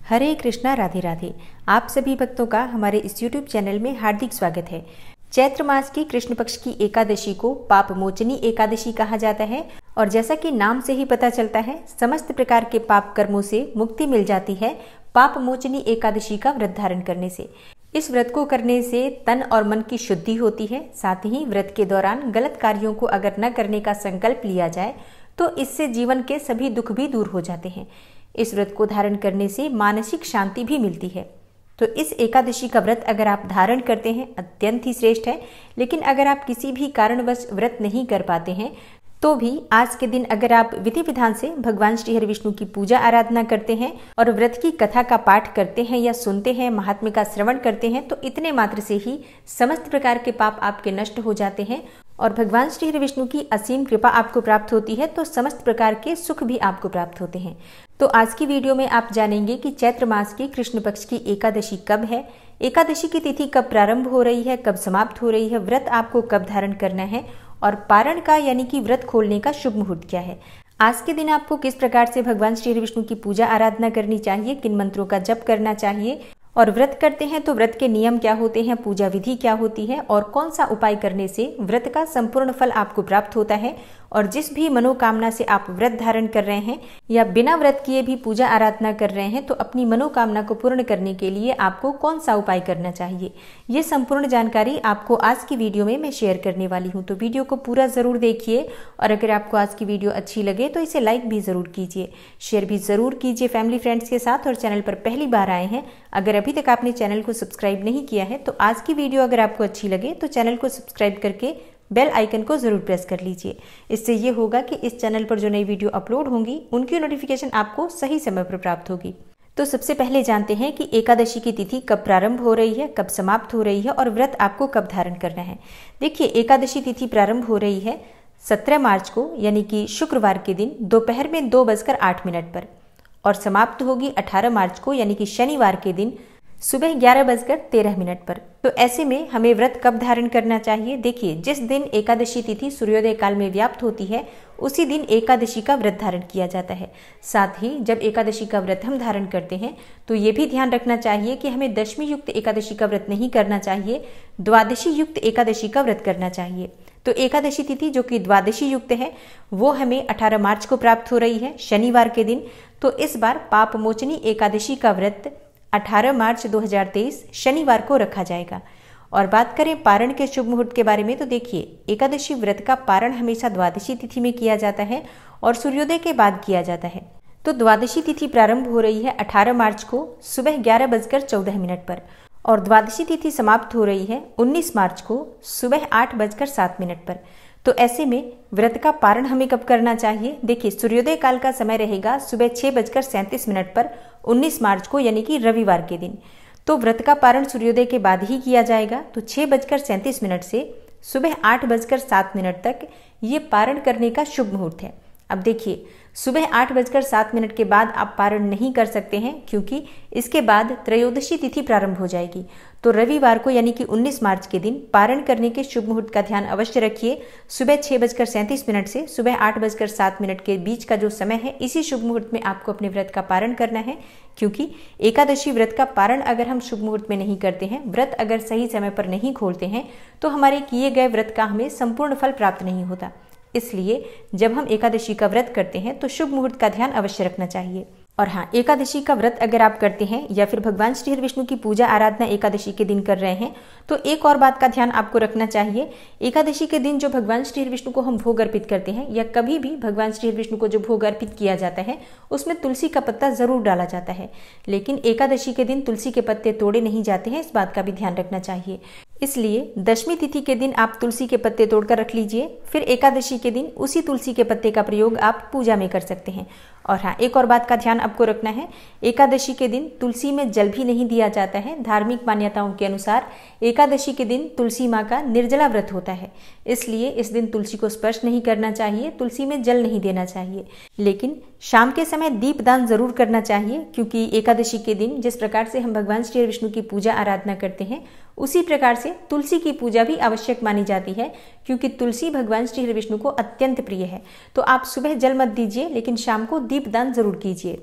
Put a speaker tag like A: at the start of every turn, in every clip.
A: हरे कृष्णा, राधे राधे। आप सभी भक्तों का हमारे इस YouTube चैनल में हार्दिक स्वागत है। चैत्र मास की कृष्ण पक्ष की एकादशी को पाप मोचनी एकादशी कहा जाता है और जैसा कि नाम से ही पता चलता है, समस्त प्रकार के पाप कर्मों से मुक्ति मिल जाती है पाप मोचनी एकादशी का व्रत धारण करने से। इस व्रत को करने से तन और मन की शुद्धि होती है। साथ ही व्रत के दौरान गलत कार्यों को अगर न करने का संकल्प लिया जाए तो इससे जीवन के सभी दुख भी दूर हो जाते हैं। इस व्रत को धारण करने से मानसिक शांति भी मिलती है। तो इस एकादशी का व्रत अगर आप धारण करते हैं अत्यंत ही श्रेष्ठ है। लेकिन अगर आप किसी भी कारणवश व्रत नहीं कर पाते हैं तो भी आज के दिन अगर आप विधि विधान से भगवान श्री हरि विष्णु की पूजा आराधना करते हैं और व्रत की कथा का पाठ करते हैं या सुनते हैं, महात्म्य का श्रवण करते हैं, तो इतने मात्र से ही समस्त प्रकार के पाप आपके नष्ट हो जाते हैं और भगवान श्री हरि विष्णु की असीम कृपा आपको प्राप्त होती है। तो समस्त प्रकार के सुख भी आपको प्राप्त होते हैं। तो आज की वीडियो में आप जानेंगे कि चैत्र मास की कृष्ण पक्ष की एकादशी कब है, एकादशी की तिथि कब प्रारंभ हो रही है, कब समाप्त हो रही है, व्रत आपको कब धारण करना है और पारण का यानी कि व्रत खोलने का शुभ मुहूर्त क्या है। आज के दिन आपको किस प्रकार से भगवान श्री हरि विष्णु की पूजा आराधना करनी चाहिए, किन मंत्रों का जप करना चाहिए और व्रत करते हैं तो व्रत के नियम क्या होते हैं, पूजा विधि क्या होती है और कौन सा उपाय करने से व्रत का संपूर्ण फल आपको प्राप्त होता है। और जिस भी मनोकामना से आप व्रत धारण कर रहे हैं या बिना व्रत किए भी पूजा आराधना कर रहे हैं तो अपनी मनोकामना को पूर्ण करने के लिए आपको कौन सा उपाय करना चाहिए, ये संपूर्ण जानकारी आपको आज की वीडियो में मैं शेयर करने वाली हूँ। तो वीडियो को पूरा जरूर देखिए और अगर आपको आज की वीडियो अच्छी लगे तो इसे लाइक भी जरूर कीजिए, शेयर भी जरूर कीजिए फैमिली फ्रेंड्स के साथ। और चैनल पर पहली बार आए हैं, अगर अभी तक आपने चैनल को सब्सक्राइब नहीं किया है तो आज की वीडियो अगर आपको अच्छी लगे तो चैनल को सब्सक्राइब करके बेल आइकन को जरूर प्रेस कर लीजिए। इससे ये होगा कि इस चैनल पर जो नई वीडियो अपलोड होंगी उनकी नोटिफिकेशन आपको सही समय पर प्राप्त होगी। तो सबसे पहले जानते हैं कि एकादशी की तिथि कब प्रारंभ हो रही है, कब समाप्त हो रही है और व्रत आपको कब धारण करना है। देखिए, एकादशी तिथि प्रारंभ हो रही है 17 मार्च को यानी कि शुक्रवार के दिन दोपहर में 2:08 पर और समाप्त होगी 18 मार्च को यानी कि शनिवार के दिन सुबह 11:13 पर। तो ऐसे में हमें व्रत कब धारण करना चाहिए। देखिए, जिस दिन एकादशी तिथि सूर्योदय काल में व्याप्त होती है उसी दिन एकादशी का व्रत धारण किया जाता है। साथ ही जब एकादशी का व्रत हम धारण करते हैं तो ये भी ध्यान रखना चाहिए कि हमें दशमी युक्त एकादशी का व्रत नहीं करना चाहिए, द्वादशी युक्त एकादशी का व्रत करना चाहिए। तो एकादशी तिथि जो कि द्वादशी युक्त है वो हमें 18 मार्च को प्राप्त हो रही है शनिवार के दिन। तो इस बार पाप मोचनी एकादशी का व्रत 18 मार्च 2023 शनिवार को रखा जाएगा। और बात करें पारण के शुभ मुहूर्त के बारे में तो देखिए, एकादशी व्रत का पारण हमेशा द्वादशी तिथि में किया जाता है और सूर्योदय के बाद किया जाता है। तो द्वादशी तिथि प्रारंभ हो रही है 18 मार्च को सुबह 11:14 पर और द्वादशी तिथि समाप्त हो रही है 19 मार्च को सुबह 8:07 पर। तो ऐसे में व्रत का पारण हमें कब करना चाहिए। देखिए, सूर्योदय काल का समय रहेगा सुबह 6:37 पर 19 मार्च को यानी कि रविवार के दिन। तो व्रत का पारण सूर्योदय के बाद ही किया जाएगा। तो 6:37 से सुबह 8:07 तक ये पारण करने का शुभ मुहूर्त है। अब देखिए, सुबह 8:07 के बाद आप पारण नहीं कर सकते हैं क्योंकि इसके बाद त्रयोदशी तिथि प्रारंभ हो जाएगी। तो रविवार को यानी कि 19 मार्च के दिन पारण करने के शुभ मुहूर्त का ध्यान अवश्य रखिए। सुबह 6:37 से सुबह 8:07 के बीच का जो समय है इसी शुभ मुहूर्त में आपको अपने व्रत का पारण करना है। क्योंकि एकादशी व्रत का पारण अगर हम शुभ मुहूर्त में नहीं करते हैं, व्रत अगर सही समय पर नहीं खोलते हैं तो हमारे किए गए व्रत का हमें संपूर्ण फल प्राप्त नहीं होता। इसलिए जब हम एकादशी का व्रत करते हैं तो शुभ मुहूर्त का ध्यान अवश्य रखना चाहिए। और हाँ, एकादशी का व्रत अगर आप करते हैं या फिर भगवान श्री हरि विष्णु की पूजा आराधना एकादशी के दिन कर रहे हैं तो एक और बात का ध्यान आपको रखना चाहिए। एकादशी के दिन जो भगवान श्री हरि विष्णु को हम भोग अर्पित करते हैं या कभी भी भगवान श्री हरि विष्णु को जो भोग अर्पित किया जाता है उसमें तुलसी का पत्ता जरूर डाला जाता है। लेकिन एकादशी के दिन तुलसी के पत्ते तोड़े नहीं जाते हैं, इस बात का भी ध्यान रखना चाहिए। इसलिए दशमी तिथि के दिन आप तुलसी के पत्ते तोड़कर रख लीजिए, फिर एकादशी के दिन उसी तुलसी के पत्ते का प्रयोग आप पूजा में कर सकते हैं। और हाँ, एक और बात का ध्यान आपको रखना है, एकादशी के दिन तुलसी में जल भी नहीं दिया जाता है। धार्मिक मान्यताओं के अनुसार एकादशी के दिन तुलसी माँ का निर्जला व्रत होता है, इसलिए इस दिन तुलसी को स्पर्श नहीं करना चाहिए, तुलसी में जल नहीं देना चाहिए। लेकिन शाम के समय दीपदान जरूर करना चाहिए क्योंकि एकादशी के दिन जिस प्रकार से हम भगवान श्री विष्णु की पूजा आराधना करते हैं उसी प्रकार से तुलसी की पूजा भी आवश्यक मानी जाती है क्योंकि तुलसी भगवान श्री विष्णु को अत्यंत प्रिय है। तो आप सुबह जल मत दीजिए लेकिन शाम को दीपदान जरूर कीजिए।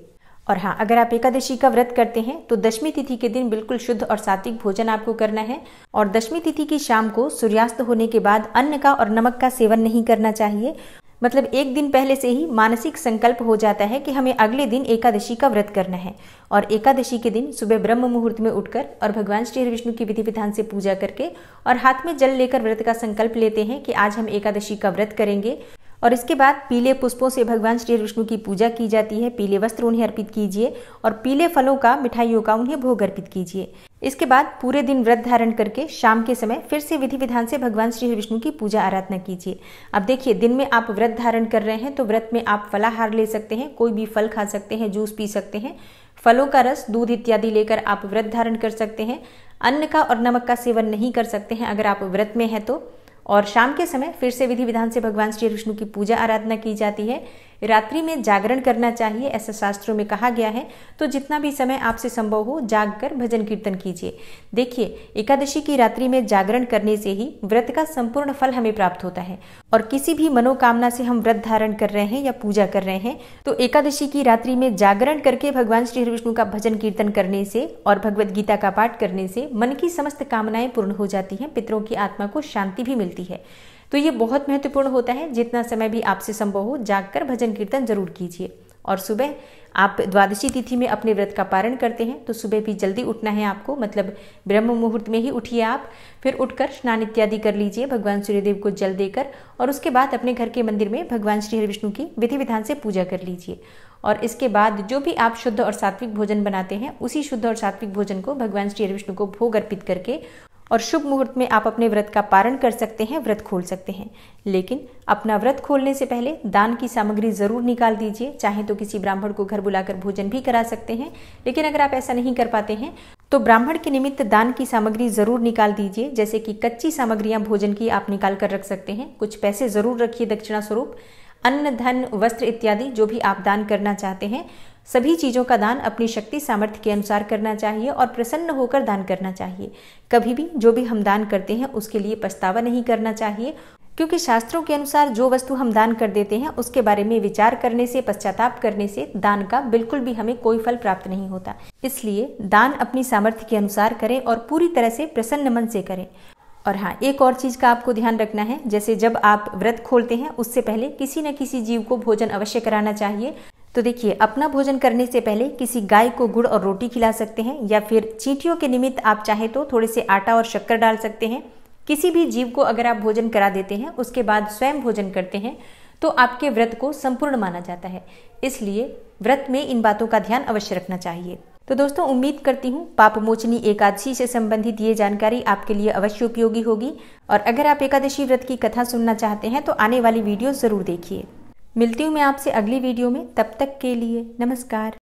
A: और हाँ, अगर आप एकादशी का व्रत करते हैं तो दशमी तिथि के दिन बिल्कुल शुद्ध और सात्विक भोजन आपको करना है और दशमी तिथि की शाम को सूर्यास्त होने के बाद अन्न का और नमक का सेवन नहीं करना चाहिए। मतलब एक दिन पहले से ही मानसिक संकल्प हो जाता है कि हमें अगले दिन एकादशी का व्रत करना है और एकादशी के दिन सुबह ब्रह्म मुहूर्त में उठकर और भगवान श्री विष्णु की विधि विधान से पूजा करके और हाथ में जल लेकर व्रत का संकल्प लेते हैं कि आज हम एकादशी का व्रत करेंगे। और इसके बाद पीले पुष्पों से भगवान श्री विष्णु की पूजा की जाती है। पीले वस्त्र उन्हें अर्पित कीजिए और पीले फलों का, मिठाइयों का उन्हें भोग अर्पित कीजिए। इसके बाद पूरे दिन व्रत धारण करके शाम के समय फिर से विधि विधान से भगवान श्री विष्णु की पूजा आराधना कीजिए। अब देखिए, दिन में आप व्रत धारण कर रहे हैं तो व्रत में आप फलाहार ले सकते हैं, कोई भी फल खा सकते हैं, जूस पी सकते हैं, फलों का रस, दूध इत्यादि लेकर आप व्रत धारण कर सकते हैं। अन्न का और नमक का सेवन नहीं कर सकते हैं अगर आप व्रत में हैं तो। और शाम के समय फिर से विधि विधान से भगवान श्री विष्णु की पूजा आराधना की जाती है। रात्रि में जागरण करना चाहिए, ऐसा शास्त्रों में कहा गया है। तो जितना भी समय आपसे संभव हो जाग कर भजन कीर्तन कीजिए। देखिए, एकादशी की रात्रि में जागरण करने से ही व्रत का संपूर्ण फल हमें प्राप्त होता है। और किसी भी मनोकामना से हम व्रत धारण कर रहे हैं या पूजा कर रहे हैं तो एकादशी की रात्रि में जागरण करके भगवान श्री विष्णु का भजन कीर्तन करने से और भगवद गीता का पाठ करने से मन की समस्त कामनाएं पूर्ण हो जाती हैं, पितरों की आत्मा को शांति भी मिलती है। तो ये बहुत महत्वपूर्ण होता है। जितना समय भी आपसे संभव हो जागकर भजन कीर्तन जरूर कीजिए। और सुबह आप द्वादशी तिथि में अपने व्रत का पारण करते हैं तो सुबह भी जल्दी उठना है आपको, मतलब ब्रह्म मुहूर्त में ही उठिए आप। फिर उठकर स्नान इत्यादि कर लीजिए, भगवान सूर्यदेव को जल देकर, और उसके बाद अपने घर के मंदिर में भगवान श्री हरि विष्णु की विधि विधान से पूजा कर लीजिए। और इसके बाद जो भी आप शुद्ध और सात्विक भोजन बनाते हैं उसी शुद्ध और सात्विक भोजन को भगवान श्री हरि विष्णु को भोग अर्पित करके और शुभ मुहूर्त में आप अपने व्रत का पारण कर सकते हैं, व्रत खोल सकते हैं। लेकिन अपना व्रत खोलने से पहले दान की सामग्री जरूर निकाल दीजिए। चाहे तो किसी ब्राह्मण को घर बुलाकर भोजन भी करा सकते हैं, लेकिन अगर आप ऐसा नहीं कर पाते हैं तो ब्राह्मण के निमित्त दान की सामग्री जरूर निकाल दीजिए। जैसे कि कच्ची सामग्रियां भोजन की आप निकाल कर रख सकते हैं। कुछ पैसे जरूर रखिए दक्षिणा स्वरूप। अन्न, धन, वस्त्र इत्यादि जो भी आप दान करना चाहते हैं, सभी चीजों का दान अपनी शक्ति सामर्थ्य के अनुसार करना चाहिए और प्रसन्न होकर दान करना चाहिए। कभी भी जो भी हम दान करते हैं उसके लिए पछतावा नहीं करना चाहिए, क्योंकि शास्त्रों के अनुसार जो वस्तु हम दान कर देते हैं उसके बारे में विचार करने से, पश्चाताप करने से दान का बिल्कुल भी हमें कोई फल प्राप्त नहीं होता। इसलिए दान अपनी सामर्थ्य के अनुसार करें और पूरी तरह से प्रसन्न मन से करें। और हाँ, एक और चीज का आपको ध्यान रखना है, जैसे जब आप व्रत खोलते हैं उससे पहले किसी न किसी जीव को भोजन अवश्य कराना चाहिए। तो देखिए, अपना भोजन करने से पहले किसी गाय को गुड़ और रोटी खिला सकते हैं, या फिर चींटियों के निमित्त आप चाहे तो थोड़े से आटा और शक्कर डाल सकते हैं। किसी भी जीव को अगर आप भोजन करा देते हैं उसके बाद स्वयं भोजन करते हैं तो आपके व्रत को संपूर्ण माना जाता है। इसलिए व्रत में इन बातों का ध्यान अवश्य रखना चाहिए। तो दोस्तों, उम्मीद करती हूँ पाप मोचनी एकादशी से संबंधित ये जानकारी आपके लिए अवश्य उपयोगी होगी। और अगर आप एकादशी व्रत की कथा सुनना चाहते हैं तो आने वाली वीडियो जरूर देखिए। मिलती हूँ मैं आपसे अगली वीडियो में, तब तक के लिए नमस्कार।